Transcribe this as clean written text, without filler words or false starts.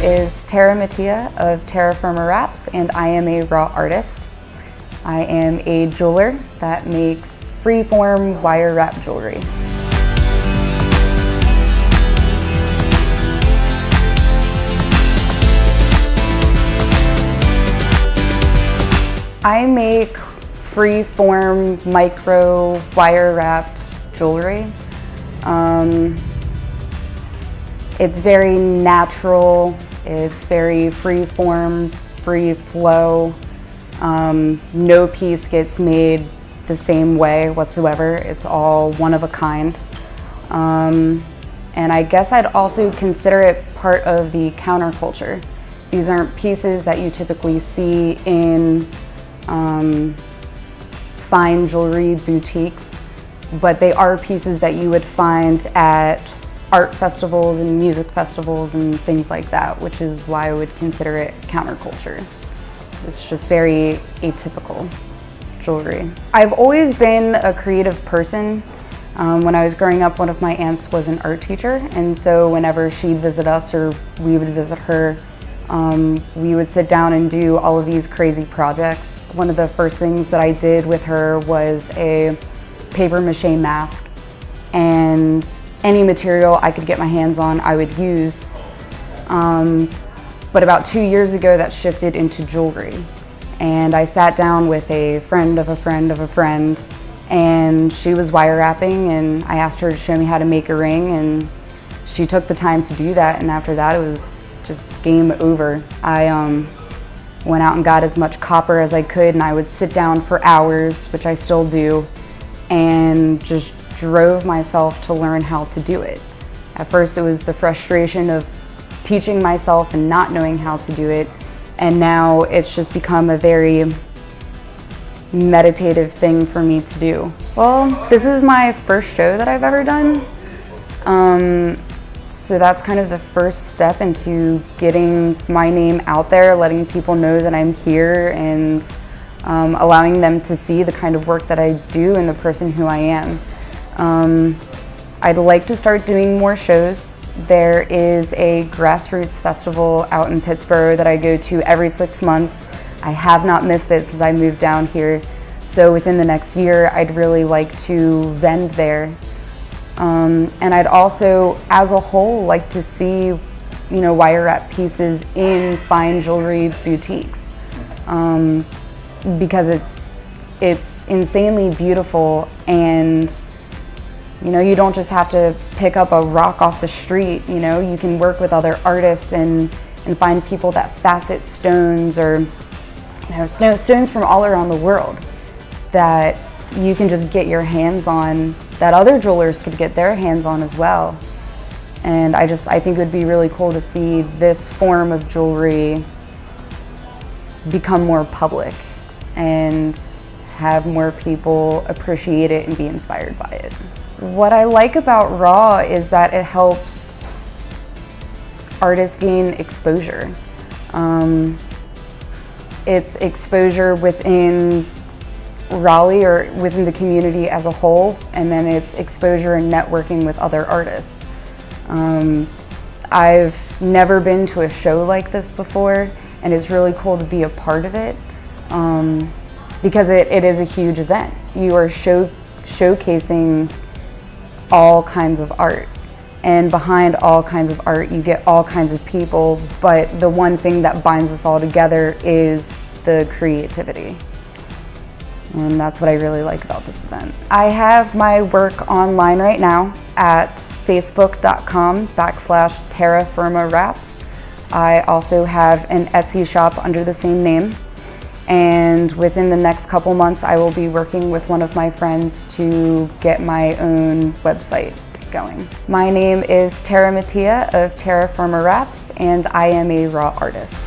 is TerraFirma of TerraFirma Wraps, and I am a raw artist. I am a jeweler that makes freeform wire wrap jewelry. I make freeform micro wire wrapped jewelry. It's very natural, it's very freeform, free flow. No piece gets made the same way whatsoever. It's all one of a kind. And I guess I'd also consider it part of the counterculture. These aren't pieces that you typically see in fine jewelry boutiques, but they are pieces that you would find at art festivals and music festivals and things like that, which is why I would consider it counterculture. It's just very atypical jewelry. I've always been a creative person. When I was growing up, one of my aunts was an art teacher, and so whenever she'd visit us or we would visit her, we would sit down and do all of these crazy projects. One of the first things that I did with her was a paper mache mask, and any material I could get my hands on I would use. But about 2 years ago that shifted into jewelry, and I sat down with a friend of a friend of a friend, and she was wire wrapping, and I asked her to show me how to make a ring, and she took the time to do that, and after that it was just game over. I went out and got as much copper as I could, and I would sit down for hours, which I still do, and just drove myself to learn how to do it. At first it was the frustration of teaching myself and not knowing how to do it, and now it's just become a very meditative thing for me to do. Well, this is my first show that I've ever done. So that's kind of the first step into getting my name out there, letting people know that I'm here, and allowing them to see the kind of work that I do and the person who I am. I'd like to start doing more shows. There is a grassroots festival out in Pittsburgh that I go to every 6 months. I have not missed it since I moved down here. So within the next year, I'd really like to vend there. And I'd also, as a whole, like to see, wire wrap pieces in fine jewelry boutiques, because it's insanely beautiful, and you don't just have to pick up a rock off the street. You can work with other artists and find people that facet stones, or stones from all around the world that you can just get your hands on, that other jewelers could get their hands on as well. And I think it would be really cool to see this form of jewelry become more public and have more people appreciate it and be inspired by it. What I like about Raw is that it helps artists gain exposure. It's exposure within Raleigh or within the community as a whole, and then it's exposure and networking with other artists. I've never been to a show like this before, and it's really cool to be a part of it, because it is a huge event. You are showcasing all kinds of art, and behind all kinds of art you get all kinds of people, but the one thing that binds us all together is the creativity. And that's what I really like about this event. I have my work online right now at facebook.com/TerraFirma Wraps. I also have an Etsy shop under the same name. And within the next couple months, I will be working with one of my friends to get my own website going. My name is TerraFirma of TerraFirma Wraps, and I am a raw artist.